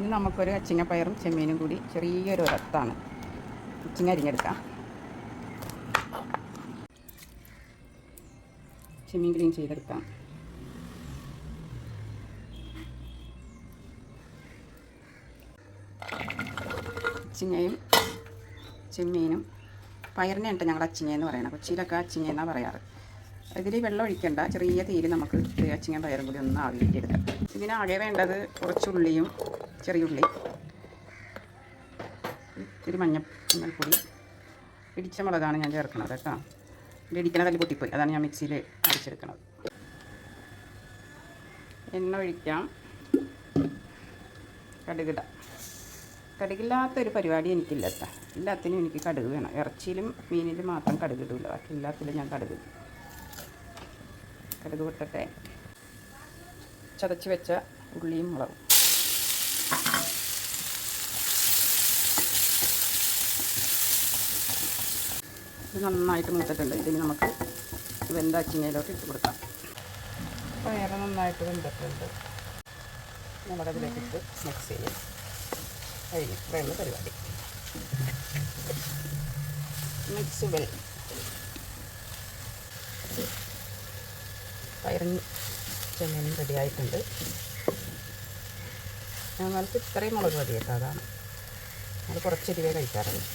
ഇനി നമുക്കൊരു അച്ചിങ്ങപ്പയറും ചെമ്മീനും കൂടി ചെറിയൊരു ഉരത്താണ് അച്ചിങ്ങ അരിഞ്ഞെടുക്കാം. ചെമ്മീൻ ക്ലീൻ ചെയ്തെടുക്കാം. അച്ചിങ്ങയും ചെമ്മീനും പയറിനെ ഉണ്ട് ഞങ്ങൾ അച്ചിങ്ങയെന്ന് പറയണം. കൊച്ചിയിലൊക്കെ അച്ചിങ്ങയെന്നാണ് പറയാറ്. ഇതിൽ വെള്ളം ഒഴിക്കേണ്ട, ചെറിയ തീയിൽ നമുക്ക് അച്ചിങ്ങ പയറും കൂടി ഒന്ന് ആവിയിട്ടെടുക്കാം. ഇതിനാകെ വേണ്ടത് കുറച്ചുള്ളിയും ചെറിയുള്ളി, ഇത്തിരി മഞ്ഞൾപ്പൊടി, ഇടിച്ച മുളകാണ് ഞാൻ ചേർക്കുന്നത് കേട്ടോ. ഇടിക്കണ തല്ലി പൊട്ടിപ്പോയി, അതാണ് ഞാൻ മിക്സിയിൽ അടിച്ചെടുക്കുന്നത്. എണ്ണ ഒഴിക്കാം, കടുകിടാം. കടുകില്ലാത്തൊരു പരിപാടി എനിക്കില്ല കേട്ടോ. എല്ലാത്തിനും എനിക്ക് കടുക് വേണം. ഇറച്ചിയിലും മീനിലും മാത്രം കടുക് ഇടില്ല, ബാക്കി എല്ലാത്തിലും ഞാൻ കടുക്. കടുക് പൊട്ടട്ടെ. ചതച്ച് വെച്ച ഉള്ളിയും മുളകും. ഇത് നന്നായിട്ട് മൂത്തിട്ടുണ്ട്. ഇതിന് നമുക്ക് വെന്ത അച്ചിങ്ങയിലോട്ട് ഇട്ട് കൊടുക്കാം. പയറ് നന്നായിട്ട് വെന്തിട്ടുണ്ട്. നമുക്കതിലേക്ക് ഇട്ട് മിക്സ് ചെയ്യും. കഴിഞ്ഞു. വേണ്ട പരിപാടി. Mix well. പയറും ചെമ്മീനും റെഡിയായിട്ടുണ്ട്. ഞങ്ങൾക്ക് ഇത്രയും മുളക് മതി കേട്ടോ. അതാണ് നമ്മൾ കുറച്ച് എരിവേ കഴിക്കാറുണ്ട്.